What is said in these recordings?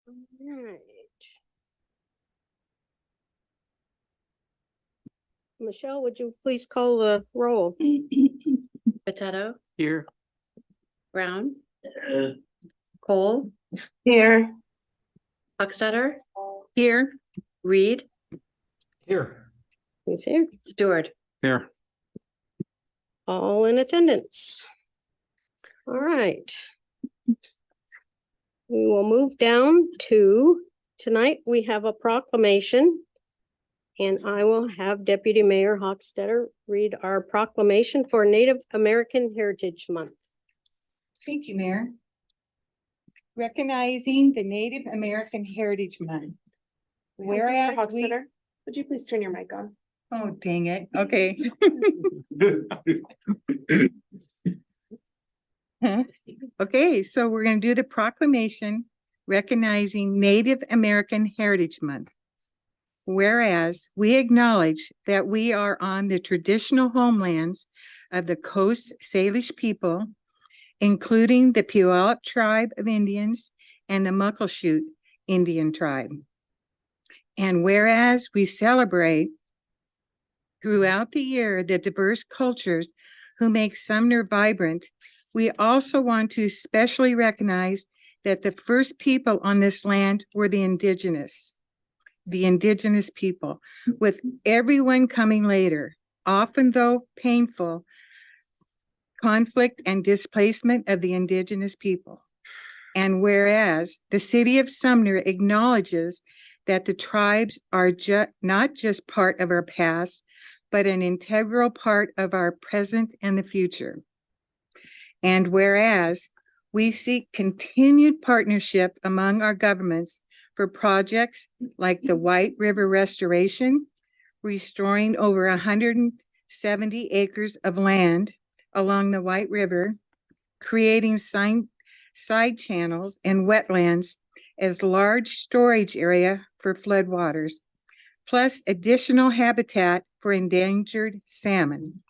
Alright. Michelle, would you please call the roll? Potato, Here. Brown, Cole, Here. Hochstetter, Here. Reed, Here. He's here. Stewart. Here. All in attendance. All right. We will move down to, tonight we have a proclamation. And I will have Deputy Mayor Hochstetter read our proclamation for Native American Heritage Month. Thank you, Mayor. Recognizing the Native American Heritage Month. Whereas we, Would you please turn your mic on? oh, dang it, okay. Okay, so we're gonna do the proclamation recognizing Native American Heritage Month. Whereas we acknowledge that we are on the traditional homelands of the Coast Salish people, including the Puyallup tribe of Indians and the Muckleshoot Indian tribe. And whereas we celebrate throughout the year the diverse cultures who make Sumner vibrant, we also want to especially recognize that the first people on this land were the indigenous people, with everyone coming later, often though painful, conflict and displacement of the indigenous people. And whereas the city of Sumner acknowledges that the tribes are not just part of our past, but an integral part of our present and the future. And whereas we seek continued partnership among our governments for projects like the White River Restoration, restoring over 170 acres of land along the White River, creating side channels and wetlands as large storage area for floodwaters, plus additional habitat for endangered salmon.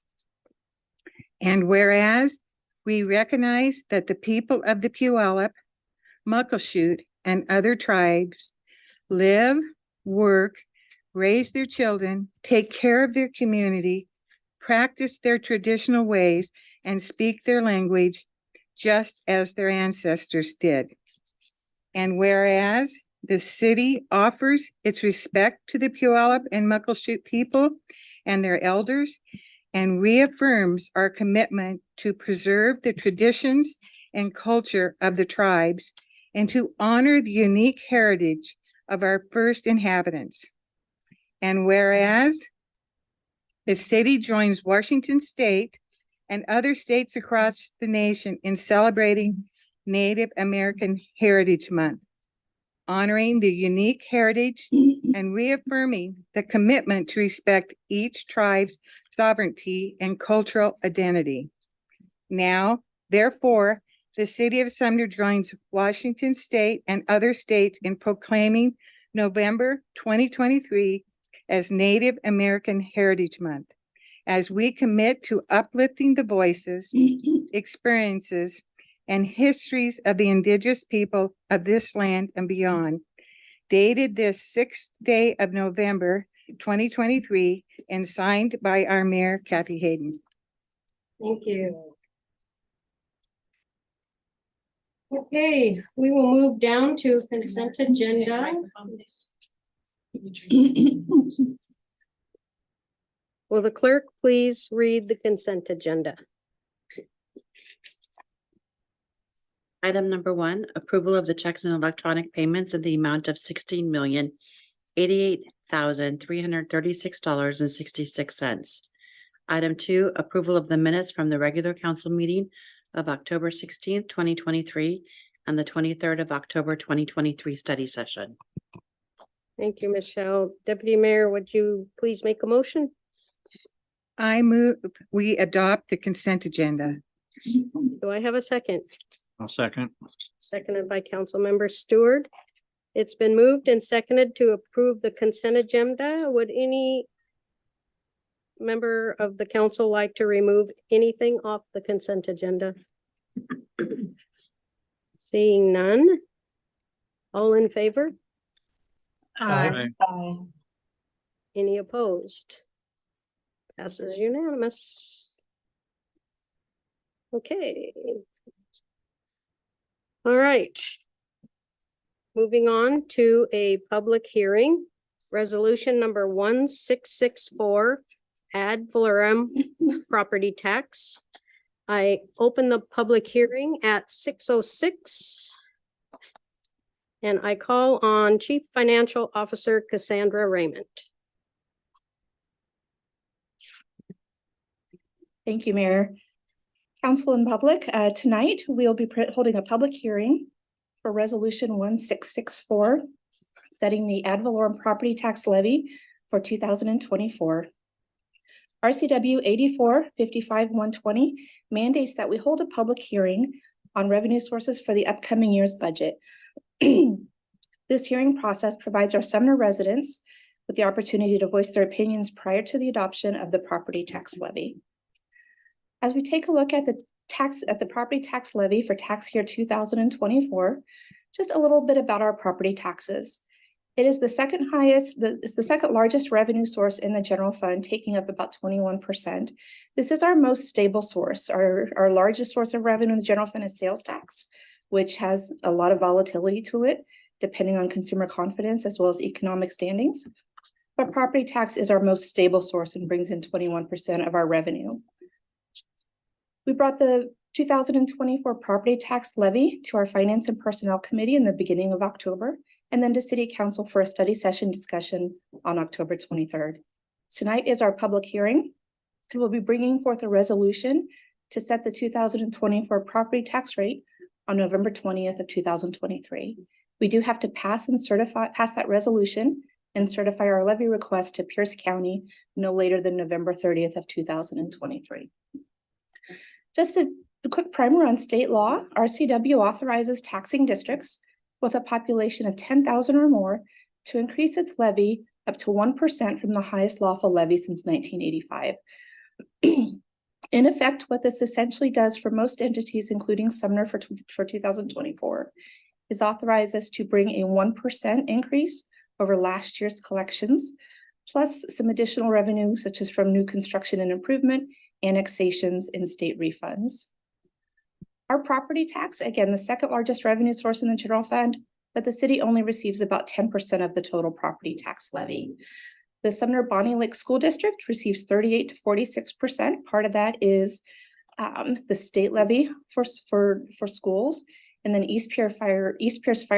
And whereas we recognize that the people of the Puyallup, Muckleshoot, and other tribes live, work, raise their children, take care of their community, practice their traditional ways, and speak their language just as their ancestors did. And whereas the city offers its respect to the Puyallup and Muckleshoot people and their elders, and reaffirms our commitment to preserve the traditions and culture of the tribes and to honor the unique heritage of our first inhabitants. And whereas the city joins Washington State and other states across the nation in celebrating Native American Heritage Month, honoring the unique heritage and reaffirming the commitment to respect each tribe's sovereignty and cultural identity. Now, therefore, the city of Sumner joins Washington State and other states in proclaiming November 2023 as Native American Heritage Month, as we commit to uplifting the voices, experiences, and histories of the indigenous people of this land and beyond, dated this 6th day of November 2023 and signed by our Mayor, Kathy Hayden. Thank you. Okay, we will move down to consent agenda. Will the clerk please read the consent agenda? Item number 1, approval of the checks and electronic payments in the amount of $16,088,336.66. Item 2, approval of the minutes from the regular council meeting of October 16th, 2023, and the 23rd of October, 2023 study session. Thank you, Michelle. Deputy Mayor, would you please make a motion? I move we adopt the consent agenda. Do I have a second? I'll second. Seconded by Councilmember Stewart. It's been moved and seconded to approve the consent agenda. Would any member of the council like to remove anything off the consent agenda? Seeing none, All in favor? Aye. Any opposed? Passes unanimous. Okay. All right. Moving on to a public hearing, resolution number 1664, ad valorem property tax. I open the public hearing at 6:06. And I call on Chief Financial Officer Cassandra Raymond. Thank you, Mayor. Council and public, tonight we'll be holding a public hearing for resolution 1664, setting the ad valorem property tax levy for 2024. RCW 84-55-120 mandates that we hold a public hearing on revenue sources for the upcoming year's budget. This hearing process provides our Sumner residents with the opportunity to voice their opinions prior to the adoption of the property tax levy. As we take a look at the property tax levy for tax year 2024, just a little bit about our property taxes. It is the second highest, it's the second largest revenue source in the general fund, taking up about 21%. This is our most stable source. Our largest source of revenue in the general fund is sales tax, which has a lot of volatility to it, depending on consumer confidence as well as economic standings. But property tax is our most stable source and brings in 21% of our revenue. We brought the 2024 property tax levy to our Finance and Personnel Committee in the beginning of October, and then to City Council for a study session discussion on October 23rd. Tonight is our public hearing, and we'll be bringing forth a resolution to set the 2024 property tax rate on November 20th of 2023. We do have to pass that resolution and certify our levy request to Pierce County no later than November 30th of 2023. Just a quick primer on state law. RCW authorizes taxing districts with a population of 10,000 or more to increase its levy up to 1% from the highest lawful levy since 1985. In effect, what this essentially does for most entities, including Sumner for 2024, is authorize us to bring a 1% increase over last year's collections, plus some additional revenue, such as from new construction and improvement, annexations, and state refunds. Our property tax, again, the second largest revenue source in the general fund, but the city only receives about 10% of the total property tax levy. The Sumner Bonnie Lake School District receives 38 to 46%. Part of that is the state levy for schools, and then East Pierce Fire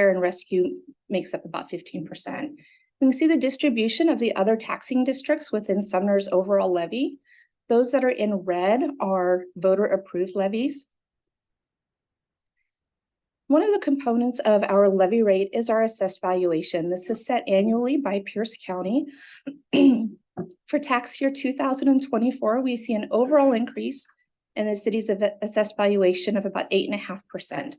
and Rescue makes up about 15%. You can see the distribution of the other taxing districts within Sumner's overall levy. Those that are in red are voter-approved levies. One of the components of our levy rate is our assessed valuation. This is set annually by Pierce County. For tax year 2024, we see an overall increase in the city's assessed valuation of about 8.5%.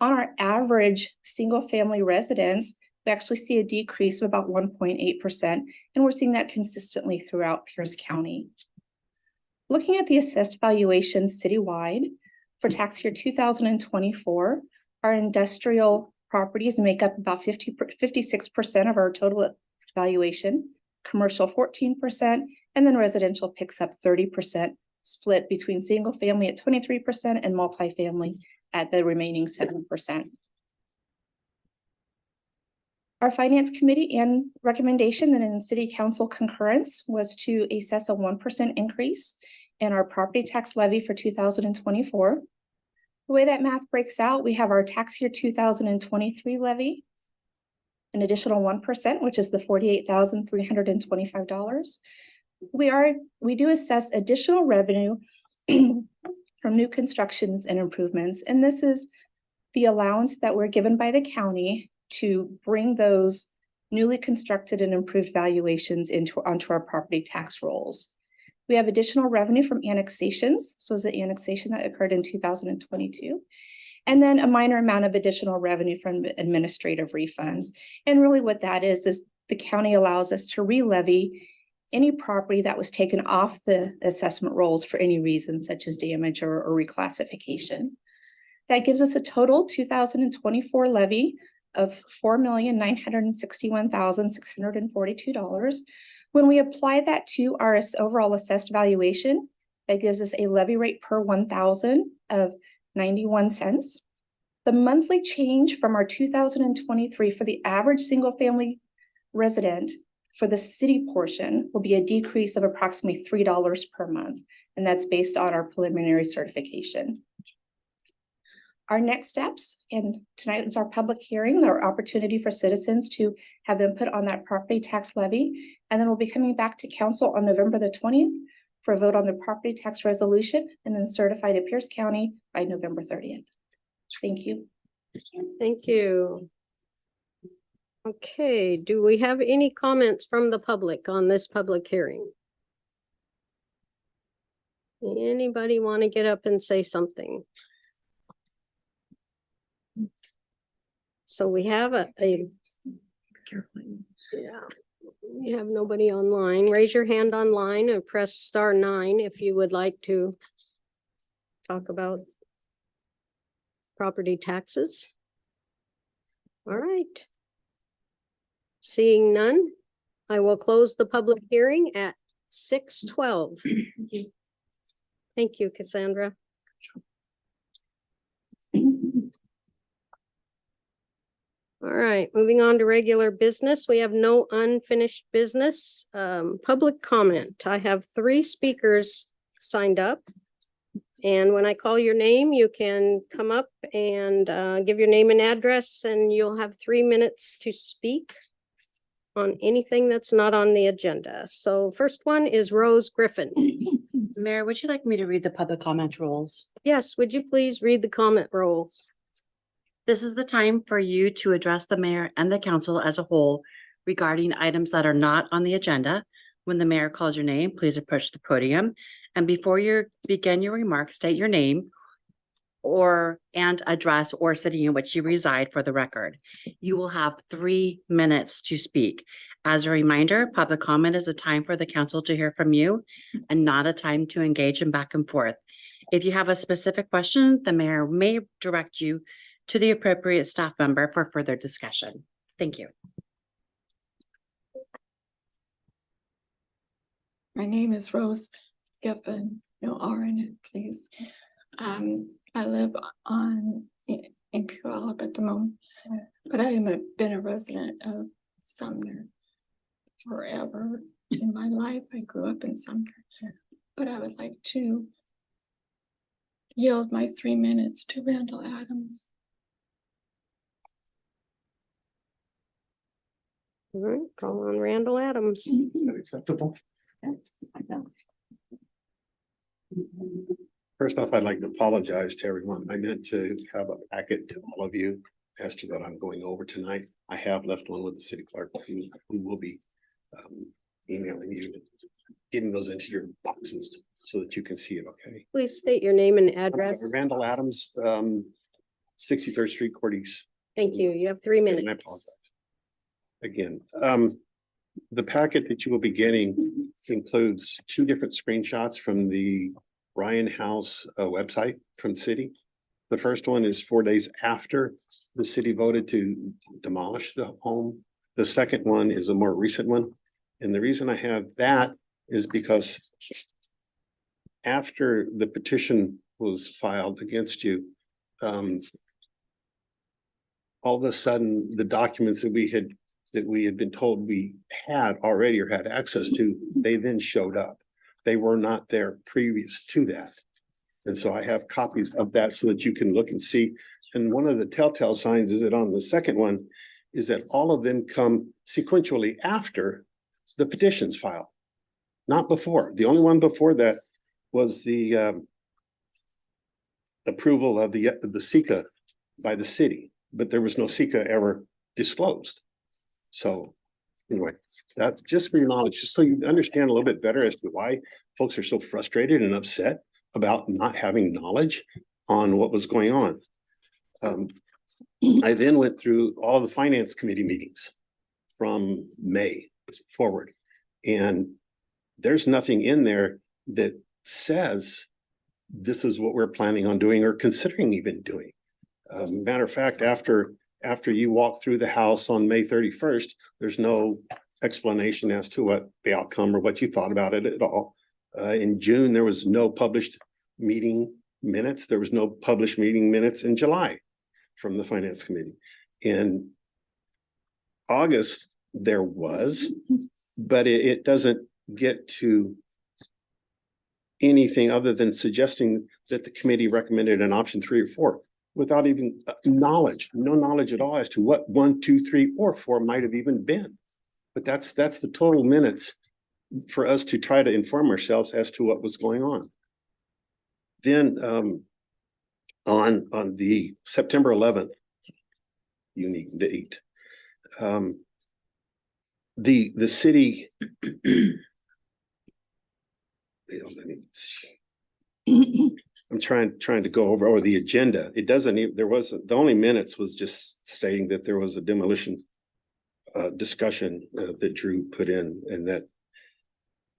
On our average single-family residence, we actually see a decrease of about 1.8%, and we're seeing that consistently throughout Pierce County. Looking at the assessed valuation citywide, for tax year 2024, our industrial properties make up about 56% of our total valuation, commercial 14%, and then residential picks up 30%, split between single family at 23% and multifamily at the remaining 7%. Our Finance Committee and recommendation and in City Council concurrence was to assess a 1% increase in our property tax levy for 2024. The way that math breaks out, we have our tax year 2023 levy, an additional 1%, which is the $48,325. We do assess additional revenue from new constructions and improvements, and this is the allowance that we're given by the county to bring those newly constructed and improved valuations onto our property tax rolls. We have additional revenue from annexations. So it's the annexation that occurred in 2022. And then a minor amount of additional revenue from administrative refunds. And really what that is the county allows us to re-levy any property that was taken off the assessment rolls for any reason, such as damage or reclassification. That gives us a total 2024 levy of $4,961,642. When we apply that to our overall assessed valuation, that gives us a levy rate per 1,000 of 91 cents. The monthly change from our 2023 for the average single-family resident for the city portion will be a decrease of approximately $3 per month, and that's based on our preliminary certification. Our next steps, and tonight is our public hearing, our opportunity for citizens to have input on that property tax levy, and then we'll be coming back to council on November the 20th for a vote on the property tax resolution, and then certified to Pierce County by November 30th. Thank you. Thank you. Okay, do we have any comments from the public on this public hearing? Anybody want to get up and say something? So we have yeah, we have nobody online. Raise your hand online and press *9 if you would like to talk about property taxes. All right. Seeing none, I will close the public hearing at 6:12. Thank you, Cassandra. All right, moving on to regular business. We have no unfinished business. Public comment. I have 3 speakers signed up. And when I call your name, you can come up and give your name and address, and you'll have 3 minutes to speak on anything that's not on the agenda. So first one is Rose Griffin. Mayor, would you like me to read the public comment rules? Yes, would you please read the comment rolls? This is the time for you to address the mayor and the council as a whole regarding items that are not on the agenda. When the mayor calls your name, please approach the podium. And before you begin your remarks, state your name and address or city in which you reside for the record. You will have 3 minutes to speak. As a reminder, public comment is a time for the council to hear from you and not a time to engage in back and forth. If you have a specific question, the mayor may direct you to the appropriate staff member for further discussion. Thank you. My name is Rose Giffen, no R in it, please. I live in Puyallup at the moment, but I have been a resident of Sumner forever in my life. I grew up in Sumner, but I would like to yield my 3 minutes to Randall Adams. All right, call on Randall Adams. Is that acceptable? First off, I'd like to apologize to everyone. I meant to have a packet to all of you as to what I'm going over tonight. I have left one with the city clerk who will be emailing you, getting those into your boxes so that you can see it, okay? Please state your name and address. Randall Adams, 63rd Street, Cordes. Thank you. You have 3 And I minutes. apologize. Again, the packet that you will be getting includes 2 different screenshots from the Ryan House website from the city. The first one is 4 days after the city voted to demolish the home. The second one is a more recent one. And the reason I have that is because after the petition was filed against you, all of a sudden, the documents that we had been told we had already or had access to, they then showed up. They were not there previous to that. And so I have copies of that so that you can look and see. And one of the telltale signs is that on the second one is that all of them come sequentially after the petitions filed, not before. The only one before that was the approval of the SECA by the city, but there was no SECA ever disclosed. So anyway, that just for your knowledge, just so you understand a little bit better as to why folks are so frustrated and upset about not having knowledge on what was going on. I then went through all the finance committee meetings from May forward, and there's nothing in there that says this is what we're planning on doing or considering even doing. Matter of fact, after after you walk through the house on May 31st, there's no explanation as to what the outcome or what you thought about it at all. In June, there was no published meeting minutes. There was no published meeting minutes in July from the Finance Committee. In August, there was, but it doesn't get to anything other than suggesting that the committee recommended an option 3 or 4 without even no knowledge at all as to what 1, 2, 3, or 4 might have even been. But that's the total minutes for us to try to inform ourselves as to what was going on. Then on the September 11th unique date, the city I'm trying to go over the agenda. It doesn't even, the only minutes was just stating that there was a demolition discussion that Drew put in, and that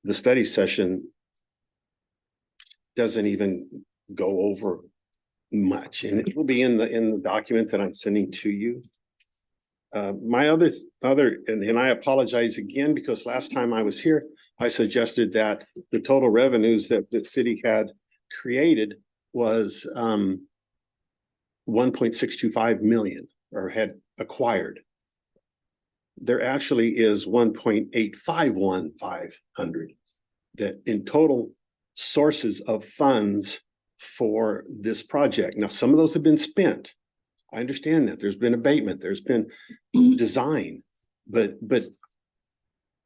the study session doesn't even go over much, and it will be in the document that I'm sending to you. My other, and I apologize again, because last time I was here, I suggested that the total revenues that the city had created was 1.625 million, or had acquired. There actually is 1.851500 that in total sources of funds for this project. Now, some of those have been spent. I understand that there's been abatement, there's been design, but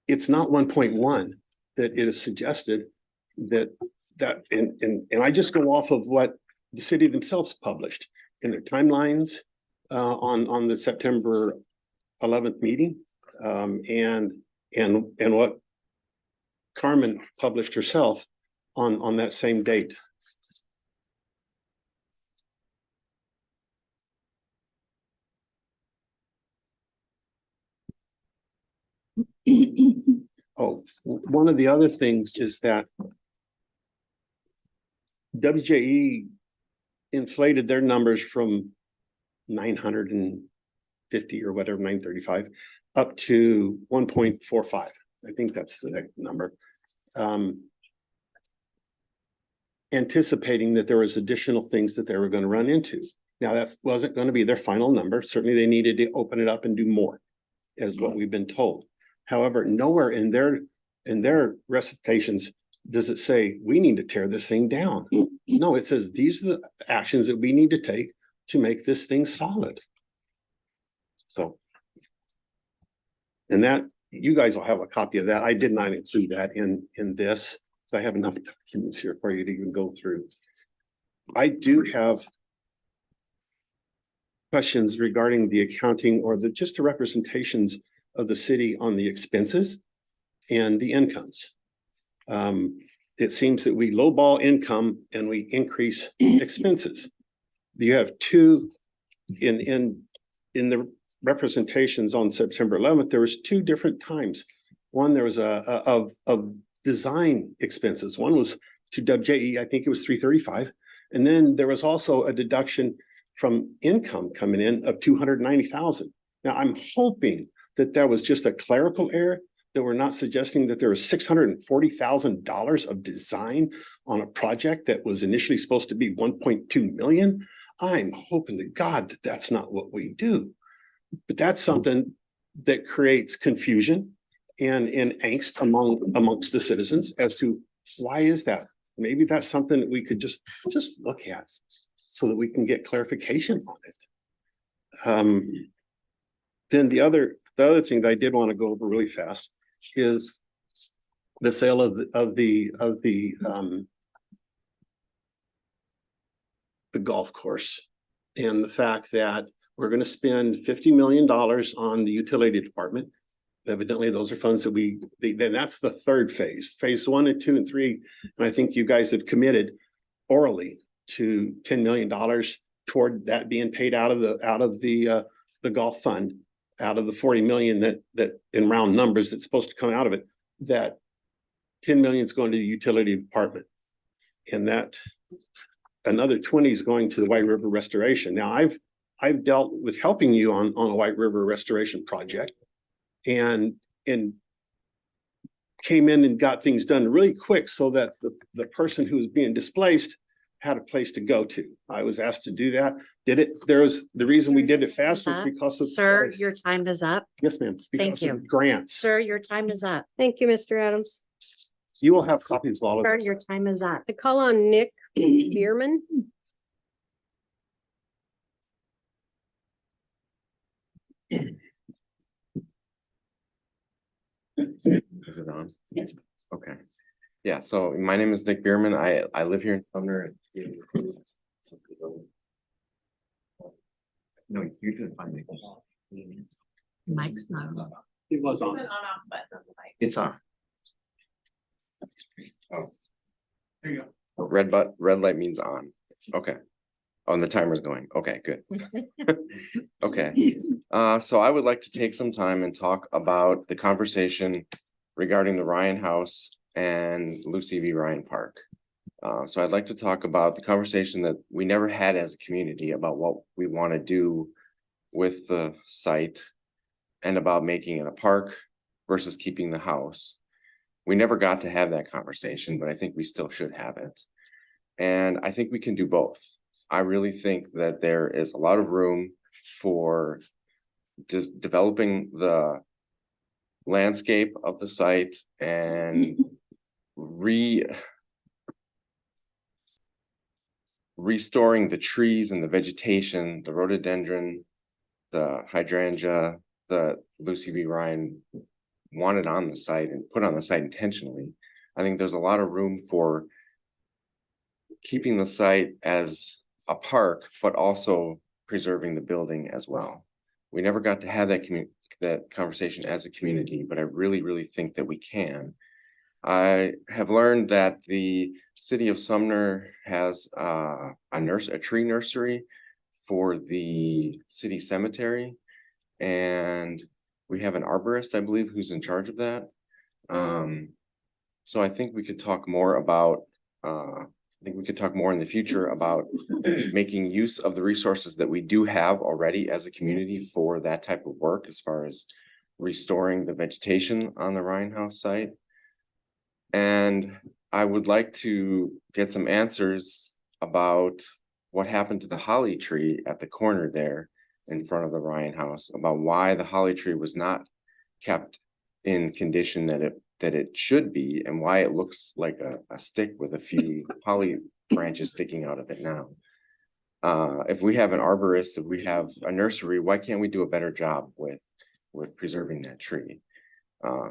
it's not 1.1 that it is suggested and I just go off of what the city themselves published in their timelines on the September 11th meeting, and what Carmen published herself on that same date. Oh, one of the other things is that WJE inflated their numbers from 950 or whatever, 935, up to 1.45. I think that's the next number. Anticipating that there was additional things that they were going to run into. Now, that wasn't going to be their final number. Certainly they needed to open it up and do more, is what we've been told. However, nowhere in their recitations does it say we need to tear this thing down. No, it says these are the actions that we need to take to make this thing solid. So, and that you guys will have a copy of that. I did not include that in this, so I have enough documents here for you to even go through. I do have questions regarding the accounting or just the representations of the city on the expenses and the incomes. It seems that we lowball income and we increase expenses. You have two in the representations on September 11th. There was 2 different times. One, there was of design expenses. One was to WJE, I think it was 335, and then there was also a deduction from income coming in of 290,000. Now, I'm hoping that was just a clerical error, that we're not suggesting that there was $640,000 of design on a project that was initially supposed to be 1.2 million. I'm hoping to God that that's not what we do. But that's something that creates confusion and angst amongst the citizens as to why is that? Maybe that's something that we could just look at so that we can get clarification on it. Then the other thing that I did want to go over really fast is the sale of the golf course, and the fact that we're going to spend $50 million on the utility department. Evidently, those are funds that then that's the third phase. Phase 1 and 2 and 3, and I think you guys have committed orally to $10 million toward that being paid out of the golf fund, out of the 40 million that in round numbers that's supposed to come out of it. That 10 million is going to the utility department, and that another 20 is going to the White River restoration. Now, I've dealt with helping you on a White River restoration project. And came in and got things done really quick so that the person who was being displaced had a place to go to. I was asked to do that. The reason we did it fast was because of. Sir, your time is up. Yes, ma'am. Because you. of grants. Sir, your time is up. Thank you, Mr. Adams. You will have copies of all of Sir, this. your time is up. I call on Nick Bierman. Is it on? Yes. Okay. Yeah, so my name is Nick Bierman. I live here in Sumner. No, you can find me. Mike's not on. It was on. It's on. Oh, There you go. red light means on. Okay. Oh, and the timer's going. Okay, good. Okay, so I would like to take some time and talk about the conversation regarding the Ryan House and Lucy V. Ryan Park. So I'd like to talk about the conversation that we never had as a community about what we want to do with the site and about making it a park versus keeping the house. We never got to have that conversation, but I think we still should have it. And I think we can do both. I really think that there is a lot of room for just developing the landscape of the site and restoring the trees and the vegetation, the rhododendron, the hydrangea, that Lucy V. Ryan wanted on the site and put on the site intentionally. I think there's a lot of room for keeping the site as a park, but also preserving the building as well. We never got to have that conversation as a community, but I really, really think that we can. I have learned that the city of Sumner has a tree nursery for the city cemetery. And we have an arborist, I believe, who's in charge of that. So I think we could talk more about, in the future about making use of the resources that we do have already as a community for that type of work, as far as restoring the vegetation on the Ryan House site. And I would like to get some answers about what happened to the holly tree at the corner there in front of the Ryan House, about why the holly tree was not kept in condition that it should be, and why it looks like a stick with a few holly branches sticking out of it now. If we have an arborist, if we have a nursery, why can't we do a better job with preserving that tree?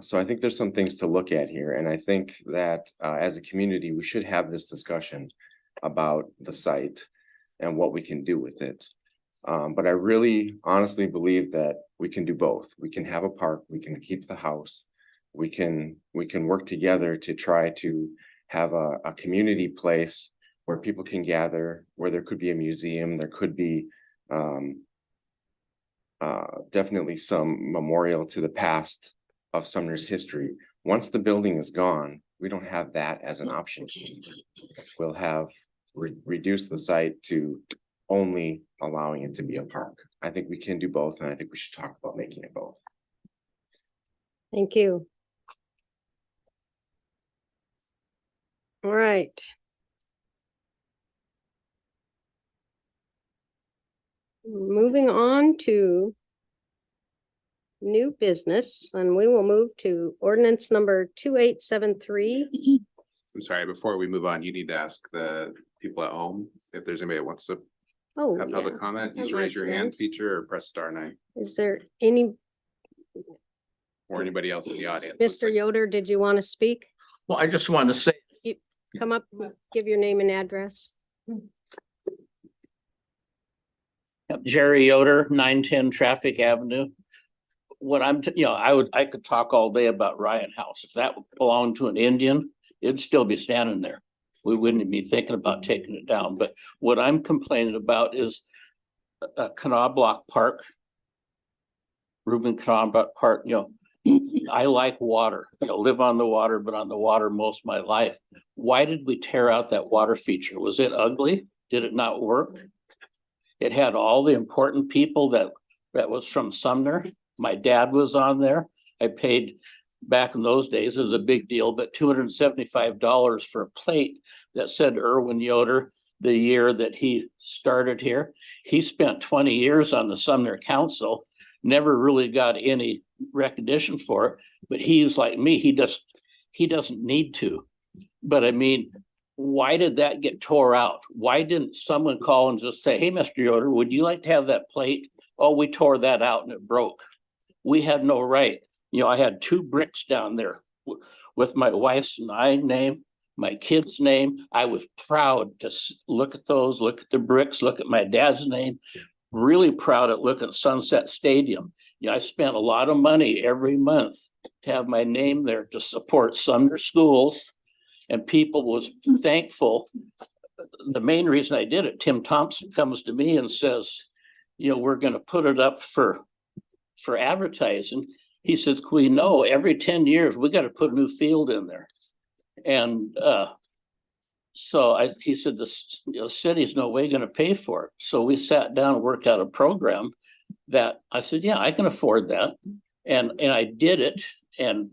So I think there's some things to look at here, and I think that as a community, we should have this discussion about the site and what we can do with it. But I really honestly believe that we can do both. We can have a park, we can keep the house, we can work together to try to have a community place where people can gather, where there could be a museum, there could be definitely some memorial to the past of Sumner's history. Once the building is gone, we don't have that as an option. We'll have reduced the site to only allowing it to be a park. I think we can do both, and I think we should talk about making it both. Thank you. All right. Moving on to new business, and we will move to ordinance number 2873. I'm sorry, before we move on, you need to ask the people at home if there's anybody that wants to Oh, have yeah. public comment. Use That raise your hand makes sense. feature or press *9, Is there any, or anybody else in the audience. Mr. Yoder, did you want to speak? Well, I just wanted to say, Come up, give your name and address. Jerry Yoder, 910 Traffic Avenue. What I could talk all day about Ryan House. If that belonged to an Indian, it'd still be standing there. We wouldn't be thinking about taking it down. But what I'm complaining about is Knoblauch Park. Reuben Knoblauch Park, I like water, live on the water, but on the water most of my life. Why did we tear out that water feature? Was it ugly? Did it not work? It had all the important people that was from Sumner. My dad was on there. I paid, back in those days, it was a big deal, but $275 for a plate that said Irwin Yoder, the year that he started here. He spent 20 years on the Sumner Council, never really got any recognition for it, but he's like me, he doesn't need to. But I mean, why did that get tore out? Why didn't someone call and just say, hey, Mr. Yoder, would you like to have that plate? Oh, we tore that out and it broke. We had no right. You know, I had 2 bricks down there with my wife's and I name, my kid's name. I was proud to look at those, look at the bricks, look at my dad's name. Really proud at looking at Sunset Stadium. You know, I spent a lot of money every month to have my name there to support Sumner schools. And people was thankful. The main reason I did it, Tim Thompson comes to me and says, you know, we're going to put it up for advertising. He says, we know every 10 years, we got to put a new field in there. And he said, the city's no way going to pay for it. So we sat down and worked out a program that I said, yeah, I can afford that. And I did it. And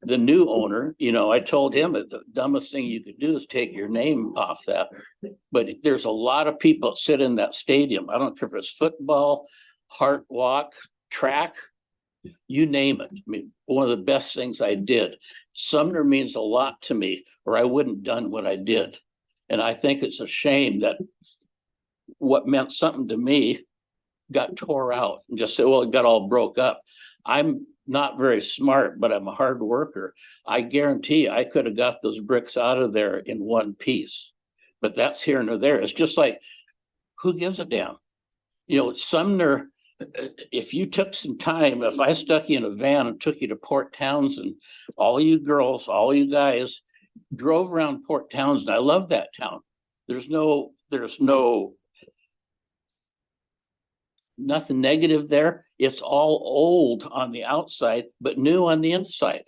the new owner, you know, I told him that the dumbest thing you could do is take your name off that. But there's a lot of people that sit in that stadium. I don't care if it's football, heart walk, track, you name it. I mean, one of the best things I did. Sumner means a lot to me, or I wouldn't have done what I did. And I think it's a shame that what meant something to me got tore out and just said, well, it got all broke up. I'm not very smart, but I'm a hard worker. I guarantee I could have got those bricks out of there in one piece, but that's here and there. It's just like, who gives a damn? You know, Sumner, if you took some time, if I stuck you in a van and took you to Port Townsend, all you girls, all you guys drove around Port Townsend. I love that town. There's nothing negative there. It's all old on the outside, but new on the inside.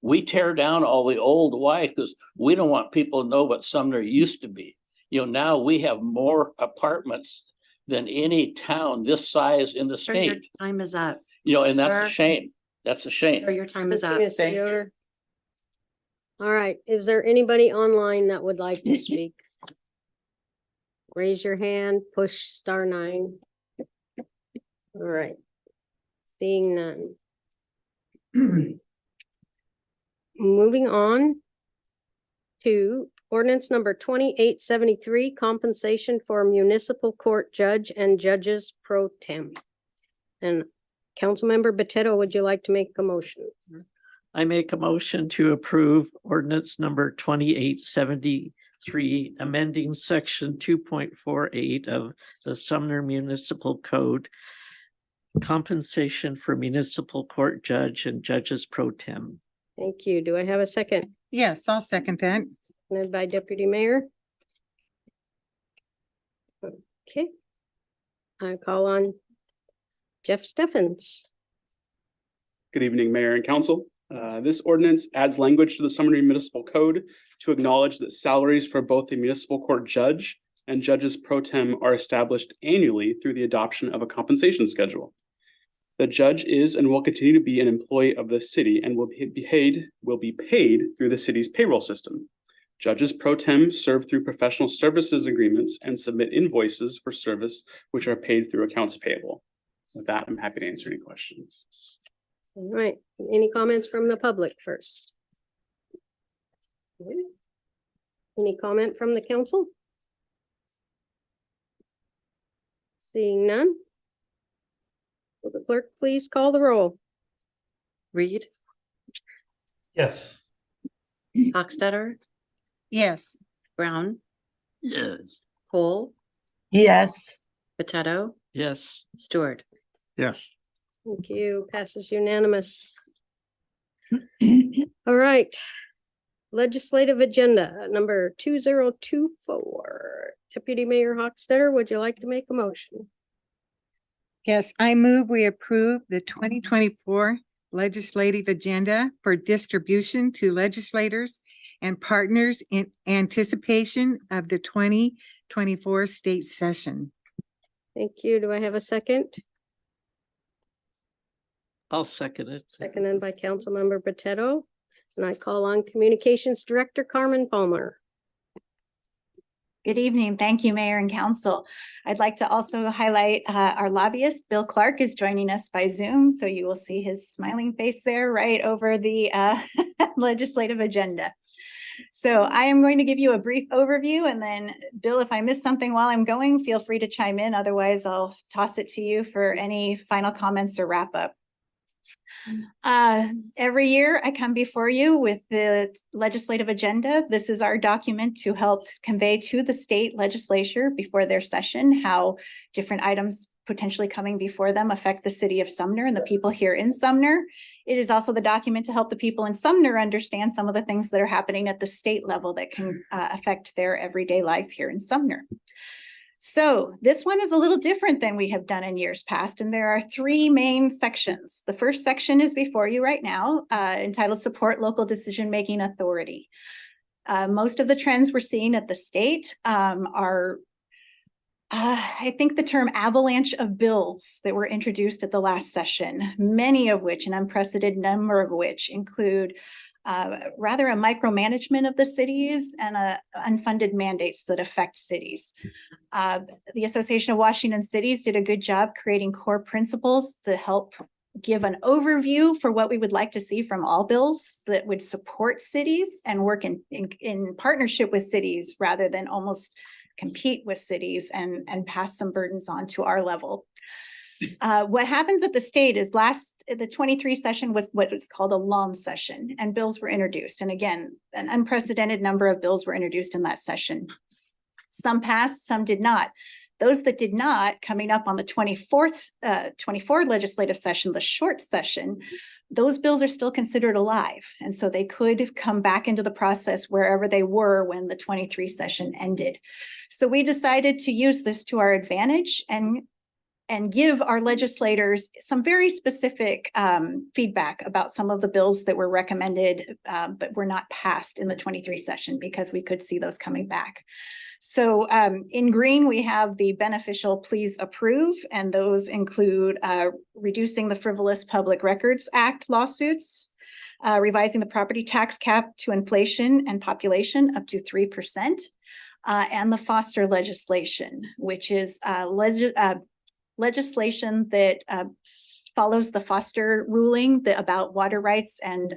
We tear down all the old. Why? Because we don't want people to know what Sumner used to be. You know, now we have more apartments than any town this size in the Sir, your state. time is up. You know, and that's Sir. a shame. That's a shame. Sir, your time is Thank you, up. Mr. Yoder. All right, is there anybody online that would like to speak? Raise your hand, push *9. All right. Seeing none. Moving on to ordinance number 2873, compensation for municipal court judge and judges pro tem. And Councilmember Botetto, would you like to make a motion? I make a motion to approve ordinance number 2873, amending section 2.48 of the Sumner Municipal Code, compensation for municipal court judge and judges pro tem. Thank you. Do I have a second? Yes, I'll second that. Seconded by Deputy Mayor. Okay. I call on Jeff Steffens. Good evening, Mayor and Council. This ordinance adds language to the Sumner Municipal Code to acknowledge that salaries for both the municipal court judge and judges pro tem are established annually through the adoption of a compensation schedule. The judge is and will continue to be an employee of the city and will be paid through the city's payroll system. Judges pro tem serve through professional services agreements and submit invoices for service which are paid through accounts payable. With that, I'm happy to answer any questions. All right, any comments from the public first? Any comment from the council? Seeing none? Will the clerk please call the roll? Reed, Yes. Hochstetter, Yes. Brown, Yes. Cole, Yes. Potato, Yes. Stewart. Yes. Thank you. Passes unanimous. All right. Legislative agenda number 2024. Deputy Mayor Hochstetter, would you like to make a motion? Yes, I move we approve the 2024 legislative agenda for distribution to legislators and partners in anticipation of the 2024 state session. Thank you. Do I have a second? I'll second it. Seconded by Councilmember Potato. And I call on Communications Director Carmen Palmer. Good evening. Thank you, Mayor and Council. I'd like to also highlight our lobbyist, Bill Clark, is joining us by Zoom. So you will see his smiling face there right over the legislative agenda. So I am going to give you a brief overview, and then Bill, if I miss something while I'm going, feel free to chime in. Otherwise, I'll toss it to you for any final comments or wrap up. Every year I come before you with the legislative agenda. This is our document to help convey to the state legislature before their session how different items potentially coming before them affect the city of Sumner and the people here in Sumner. It is also the document to help the people in Sumner understand some of the things that are happening at the state level that can affect their everyday life here in Sumner. So this one is a little different than we have done in years past, and there are three main sections. The first section is before you right now, entitled Support Local Decision-Making Authority. Most of the trends we're seeing at the state are, I think, the term avalanche of bills that were introduced at the last session, many of which, an unprecedented number of which, include rather a micromanagement of the cities and unfunded mandates that affect cities. The Association of Washington Cities did a good job creating core principles to help give an overview for what we would like to see from all bills that would support cities and work in partnership with cities rather than almost compete with cities and pass some burdens on to our level. What happens at the state is the 23 session was what was called a long session, and bills were introduced. And again, an unprecedented number of bills were introduced in that session. Some passed, some did not. Those that did not, coming up on the 24th legislative session, the short session, those bills are still considered alive. And so they could come back into the process wherever they were when the 23 session ended. So we decided to use this to our advantage and give our legislators some very specific feedback about some of the bills that were recommended but were not passed in the 23 session because we could see those coming back. So in green, we have the beneficial please approve, and those include reducing the frivolous Public Records Act lawsuits, revising the property tax cap to inflation and population up to 3%, and the foster legislation, which is legislation that follows the Foster ruling about water rights and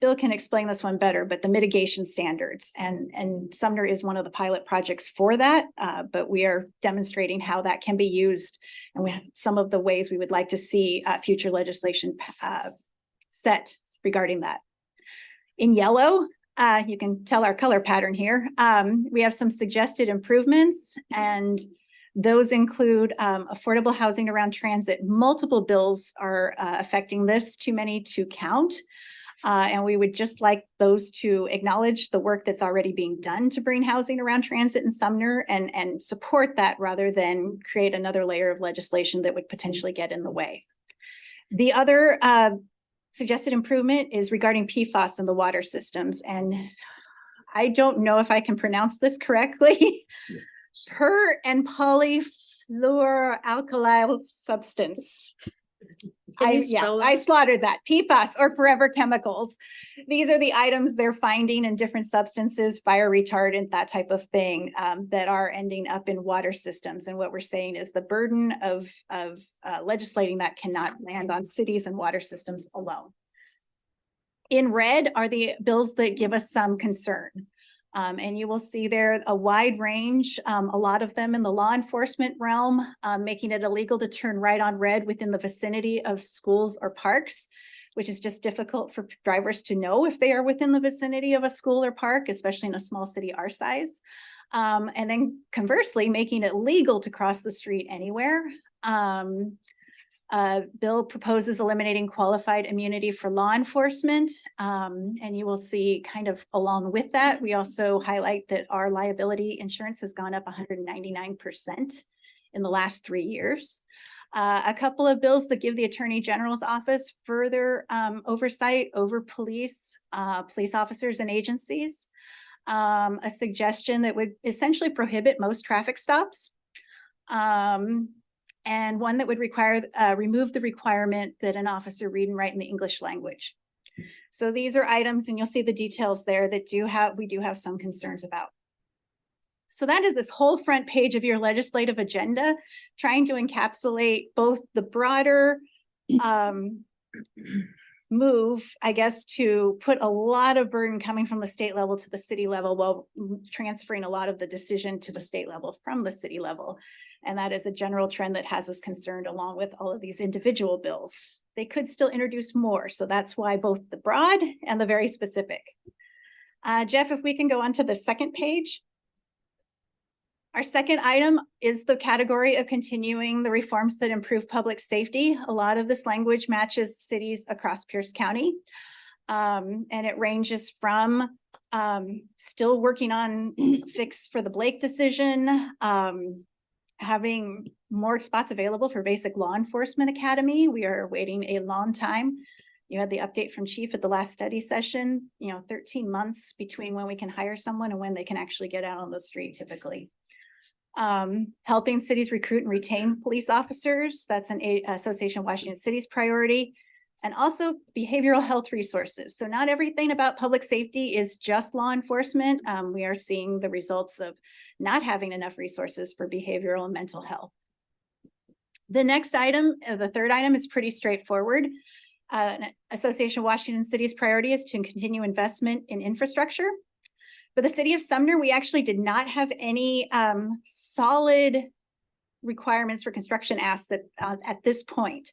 Bill can explain this one better, but the mitigation standards, and Sumner is one of the pilot projects for that, but we are demonstrating how that can be used, and we have some of the ways we would like to see future legislation set regarding that. In yellow, you can tell our color pattern here. We have some suggested improvements, and those include affordable housing around transit. Multiple bills are affecting this, too many to count. And we would just like those to acknowledge the work that's already being done to bring housing around transit in Sumner and support that rather than create another layer of legislation that would potentially get in the way. The other suggested improvement is regarding PFAS in the water systems. And I don't know if I can pronounce this correctly. Per and polyfluoroalkyl substance. I slaughtered that. PFAS, or forever chemicals. These are the items they're finding in different substances, fire retardant, that type of thing, that are ending up in water systems. And what we're saying is the burden of legislating that cannot land on cities and water systems alone. In red are the bills that give us some concern. And you will see there a wide range, a lot of them in the law enforcement realm, making it illegal to turn right on red within the vicinity of schools or parks, which is just difficult for drivers to know if they are within the vicinity of a school or park, especially in a small city our size. And then conversely, making it legal to cross the street anywhere. Bill proposes eliminating qualified immunity for law enforcement. And you will see kind of along with that, we also highlight that our liability insurance has gone up 199% in the last 3 years. A couple of bills that give the Attorney General's office further oversight over police officers and agencies. a suggestion that would essentially prohibit most traffic stops. And one that would require, remove the requirement that an officer read and write in the English language. So these are items, and you'll see the details there that we do have some concerns about. So that is this whole front page of your legislative agenda, trying to encapsulate both the broader move, I guess, to put a lot of burden coming from the state level to the city level while transferring a lot of the decision to the state level from the city level. And that is a general trend that has us concerned, along with all of these individual bills. They could still introduce more. So that's why both the broad and the very specific. Jeff, if we can go on to the second page. Our second item is the category of continuing the reforms that improve public safety. A lot of this language matches cities across Pierce County. And it ranges from still working on fix for the Blake decision, having more spots available for basic law enforcement academy. We are waiting a long time. You had the update from Chief at the last study session, 13 months between when we can hire someone and when they can actually get out on the street typically. Helping cities recruit and retain police officers. That's an Association of Washington Cities priority. And also behavioral health resources. So not everything about public safety is just law enforcement. We are seeing the results of not having enough resources for behavioral and mental health. The next item, the third item, is pretty straightforward. Association of Washington Cities priority is to continue investment in infrastructure. For the city of Sumner, we actually did not have any solid requirements for construction assets at this point.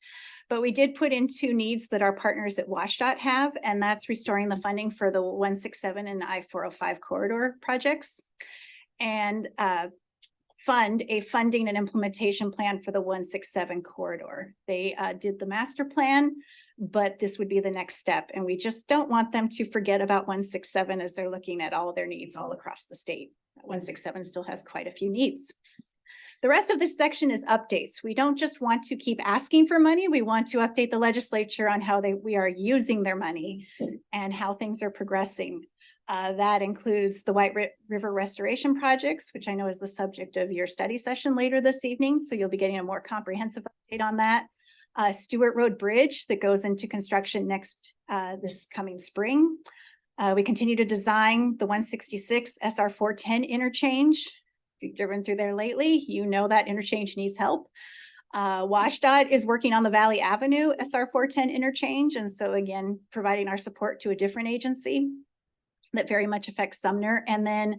But we did put in two needs that our partners at WashDOT have, and that's restoring the funding for the 167 and I-405 corridor projects, and fund a funding and implementation plan for the 167 corridor. They did the master plan, but this would be the next step. And we just don't want them to forget about 167 as they're looking at all their needs all across the state. 167 still has quite a few needs. The rest of this section is updates. We don't just want to keep asking for money. We want to update the legislature on how we are using their money and how things are progressing. That includes the White River restoration projects, which I know is the subject of your study session later this evening. So you'll be getting a more comprehensive update on that. Stewart Road Bridge that goes into construction this coming spring. We continue to design the 166 SR 410 interchange. If you've driven through there lately, you know that interchange needs help. WashDOT is working on the Valley Avenue SR 410 interchange. And so again, providing our support to a different agency that very much affects Sumner. And then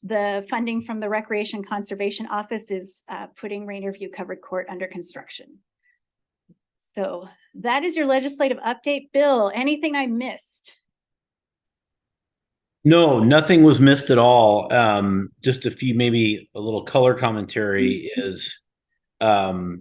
the funding from the Recreation Conservation Office is putting Rainier View Covered Court under construction. So that is your legislative update. Bill, anything I missed? No, nothing was missed at all. Just a few, maybe a little color commentary is, how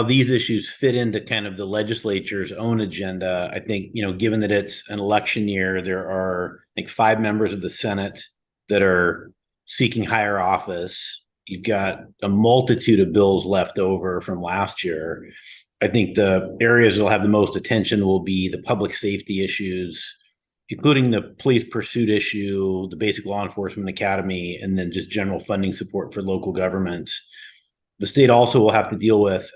these issues fit into kind of the legislature's own agenda. I think, given that it's an election year, there are, I think, 5 members of the Senate that are seeking higher office. You've got a multitude of bills left over from last year. I think the areas that will have the most attention will be the public safety issues, including the police pursuit issue, the Basic Law Enforcement Academy, and then just general funding support for local governments. The state also will have to deal with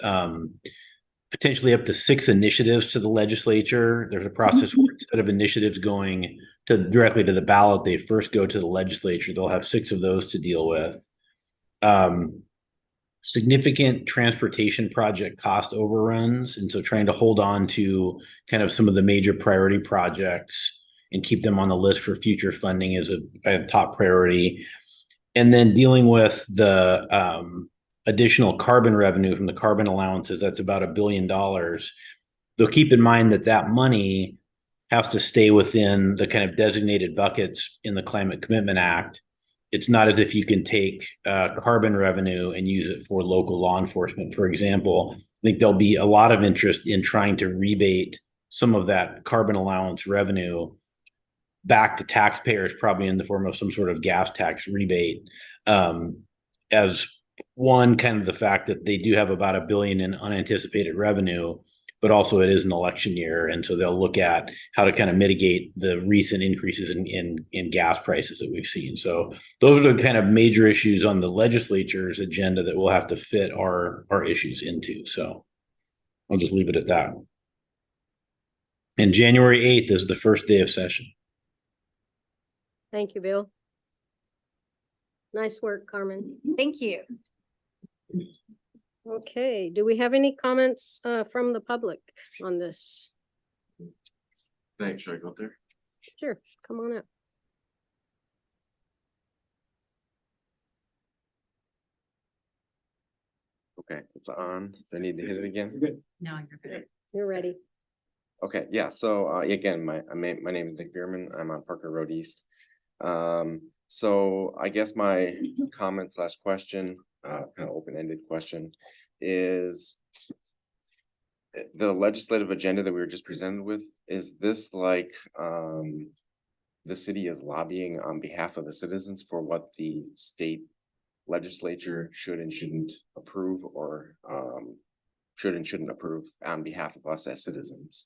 potentially up to 6 initiatives to the legislature. There's a process where instead of initiatives going directly to the ballot, they first go to the legislature. They'll have 6 of those to deal with. Significant transportation project cost overruns. And so trying to hold on to kind of some of the major priority projects and keep them on the list for future funding is a top priority. And then dealing with the additional carbon revenue from the carbon allowances, that's about $1 billion. Though keep in mind that money has to stay within the kind of designated buckets in the Climate Commitment Act. It's not as if you can take carbon revenue and use it for local law enforcement, for example. I think there'll be a lot of interest in trying to rebate some of that carbon allowance revenue back to taxpayers, probably in the form of some sort of gas tax rebate, as one, kind of the fact that they do have about $1 billion in unanticipated revenue, but also it is an election year. And so they'll look at how to kind of mitigate the recent increases in gas prices that we've seen. So those are the kind of major issues on the legislature's agenda that we'll have to fit our issues into. So I'll just leave it at that. And January 8th is the first day of session. Thank you, Bill. Nice work, Carmen. Thank you. Okay, do we have any comments from the public on this? Thanks, should I go up there? Sure, come on up. Okay, it's on. Do I need to hit it again? No, you're good. You're ready. Okay, yeah, so again, my name is Nick Bierman. I'm on Parker Road East. So I guess my comment slash question, kind of open-ended question, is the legislative agenda that we were just presented with, is this like the city is lobbying on behalf of the citizens for what the state legislature should and shouldn't approve, or should and shouldn't approve on behalf of us as citizens?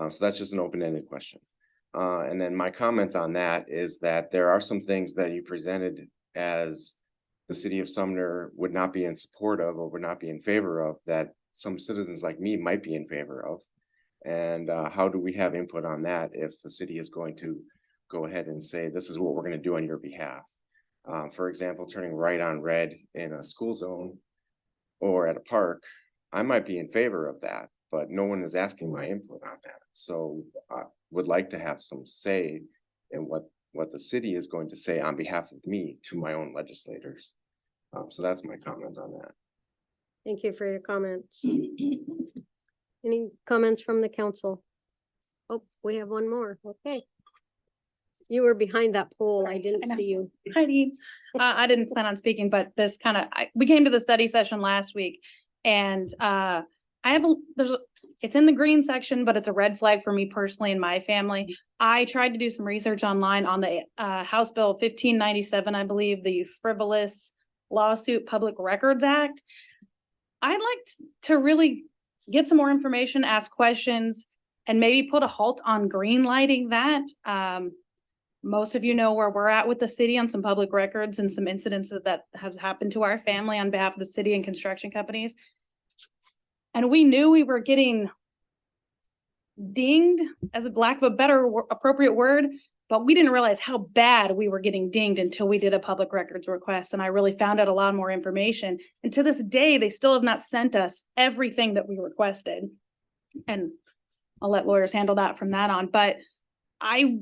So that's just an open-ended question. And then my comment on that is that there are some things that you presented as the city of Sumner would not be in support of, or would not be in favor of, that some citizens like me might be in favor of. And how do we have input on that if the city is going to go ahead and say, this is what we're going to do on your behalf? For example, turning right on red in a school zone or at a park, I might be in favor of that, but no one is asking my input on that. So I would like to have some say in what the city is going to say on behalf of me to my own legislators. So that's my comment on that. Thank you for your comments. Any comments from the council? Oh, we have one more. Okay. You were behind that pole. I didn't see you. Heidi, I didn't plan on speaking, but this kind of, we came to the study session last week, and it's in the green section, but it's a red flag for me personally and my family. I tried to do some research online on the House Bill 1597, I believe, the frivolous lawsuit Public Records Act. I'd like to really get some more information, ask questions, and maybe put a halt on green lighting that. Most of you know where we're at with the city on some public records and some incidents that have happened to our family on behalf of the city and construction companies. And we knew we were getting dinged, as a lack of a better appropriate word, but we didn't realize how bad we were getting dinged until we did a public records request. And I really found out a lot more information. And to this day, they still have not sent us everything that we requested. And I'll let lawyers handle that from that on. But I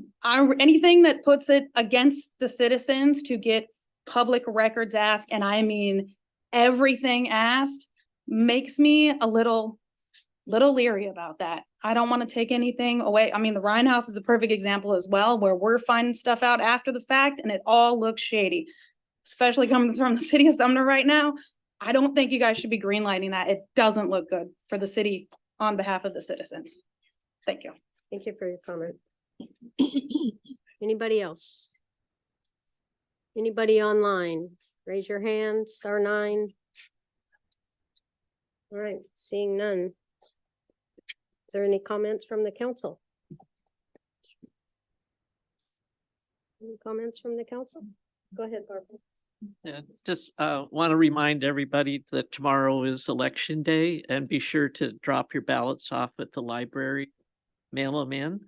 anything that puts it against the citizens to get public records asked, and I mean everything asked, makes me a little leery about that. I don't want to take anything away. I mean, the Ryan House is a perfect example as well, where we're finding stuff out after the fact and it all looks shady, especially coming from the city of Sumner right now. I don't think you guys should be greenlighting that. It doesn't look good for the city on behalf of the citizens. Thank you. Thank you for your comment. Anybody else? Anybody online? Raise your hand, *9. All right, seeing none. Is there any comments from the council? Any comments from the council? Go ahead, Barbara. Yeah, just want to remind everybody that tomorrow is election day, and be sure to drop your ballots off at the library, mail them in.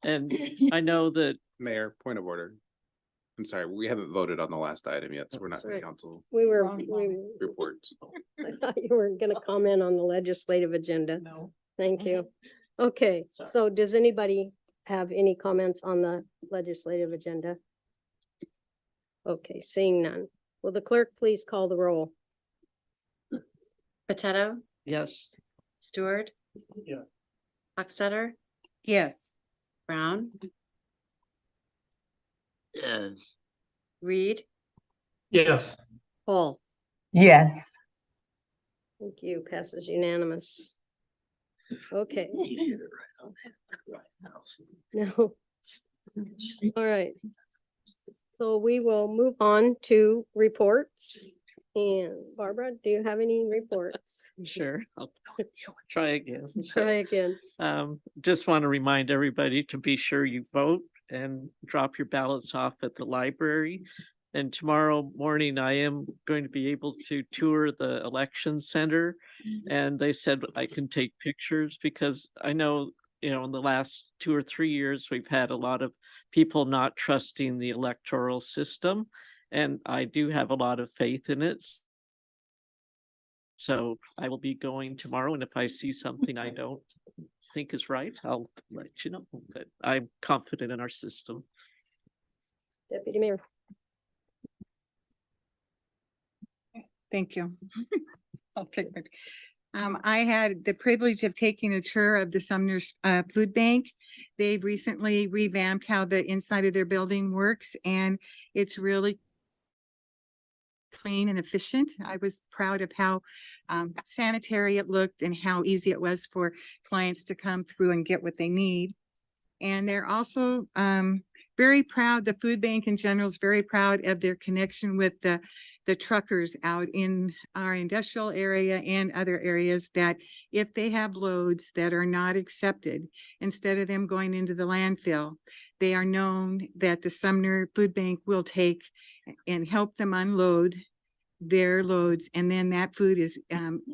And I know that Mayor, point of order. I'm sorry, we haven't voted on the last item yet, so we're not in Right. council We reports. I thought you were gonna comment on the legislative agenda. no. Thank you. Okay, so does anybody have any comments on the legislative agenda? Okay, seeing none. Will the clerk please call the roll? Potato, Yes. Stewart. Yeah. Hochstetter, Yes. Brown, Yes. Reed, Yes. Cole. Yes. Thank you. Passes unanimous. Okay, no. All right. So we will move on to reports. And Barbara, do you have any reports? Sure, I'll try again. Try again. Just want to remind everybody to be sure you vote and drop your ballots off at the library. And tomorrow morning, I am going to be able to tour the election center. And they said I can take pictures because I know, in the last 2 or 3 years, we've had a lot of people not trusting the electoral system. And I do have a lot of faith in it. So I will be going tomorrow, and if I see something I don't think is right, I'll let you know. But I'm confident in our system. Deputy Mayor. Thank you. I'll take it. I had the privilege of taking a tour of the Sumner's Food Bank. They've recently revamped how the inside of their building works, and it's really clean and efficient. I was proud of how sanitary it looked and how easy it was for clients to come through and get what they need. And they're also very proud, the food bank in general is very proud of their connection with the truckers out in our industrial area and other areas, that if they have loads that are not accepted, instead of them going into the landfill, they are known that the Sumner Food Bank will take and help them unload their loads. And then that food is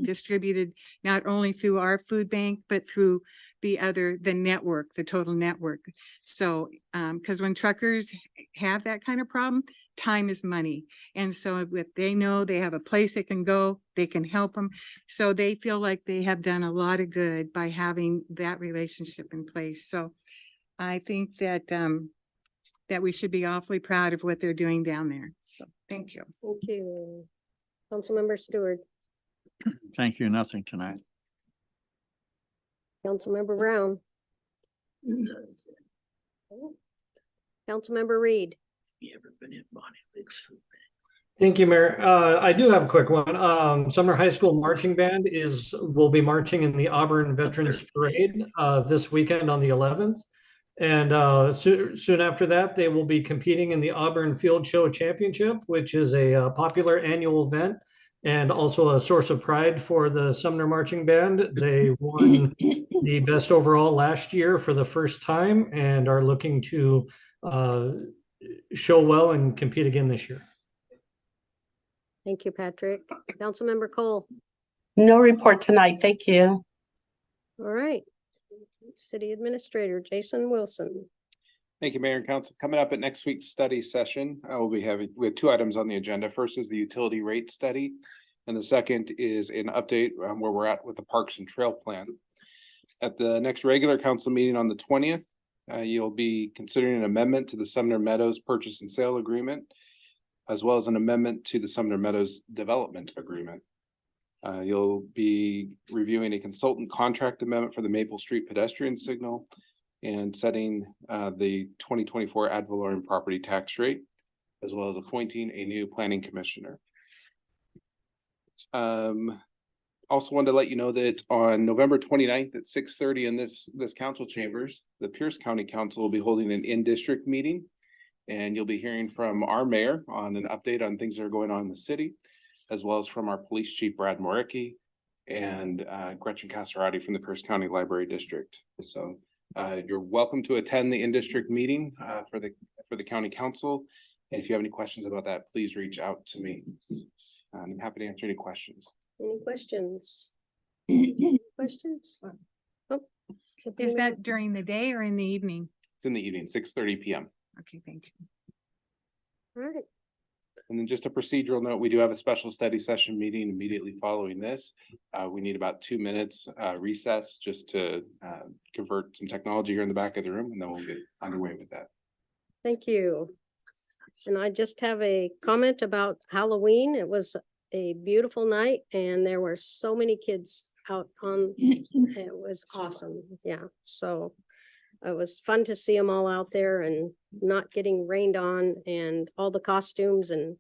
distributed not only through our food bank, but through the network, the total network. So, because when truckers have that kind of problem, time is money. And so if they know they have a place they can go, they can help them. So they feel like they have done a lot of good by having that relationship in place. So I think that that we should be awfully proud of what they're doing down there. So thank you. Thank you. Councilmember Stewart. Thank you, nothing tonight. Councilmember Brown. Councilmember Reed. You ever been in Bonnie Lake's food? Thank you, Mayor. I do have a quick one. Sumner High School Marching Band will be marching in the Auburn Veterans Parade this weekend on the 11th. And soon after that, they will be competing in the Auburn Field Show Championship, which is a popular annual event and also a source of pride for the Sumner Marching Band. They won the best overall last year for the first time and are looking to show well and compete again this year. Thank you, Patrick. Councilmember Cole. No report tonight. Thank you. All right. City Administrator Jason Wilson. Thank you, Mayor and Council. Coming up at next week's study session, we have 2 items on the agenda. First is the utility rate study, and the second is an update on where we're at with the Parks and Trail Plan. At the next regular council meeting on the 20th, you'll be considering an amendment to the Sumner Meadows Purchase and Sale Agreement, as well as an amendment to the Sumner Meadows Development Agreement. You'll be reviewing a consultant contract amendment for the Maple Street pedestrian signal and setting the 2024 ad valorem property tax rate, as well as appointing a new planning commissioner. Also wanted to let you know that on November 29th at 6:30 in this council chambers, the Pierce County Council will be holding an in-district meeting, and you'll be hearing from our mayor on an update on things that are going on in the city, as well as from our police chief, Brad Morecki, and Gretchen Casarati from the Pierce County Library District. So you're welcome to attend the in-district meeting for the county council. And if you have any questions about that, please reach out to me. I'm happy to answer any questions. Any questions? Questions? Oh, Is that during the day or in the evening? It's in the evening, 6:30 p.m. Okay, thank you. all right. And then just a procedural note, we do have a special study session meeting immediately following this. We need about 2 minutes recess just to convert some technology here in the back of the room, and then we'll get underway with that. Thank you. And I just have a comment about Halloween. It was a beautiful night and there were so many kids out on, it was awesome. Yeah, so it was fun to see them all out there and not getting rained on and all the costumes, and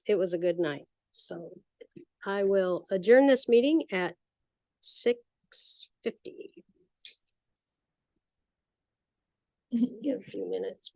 it was a good night. So I will adjourn this meeting at 6:50. Give a few minutes.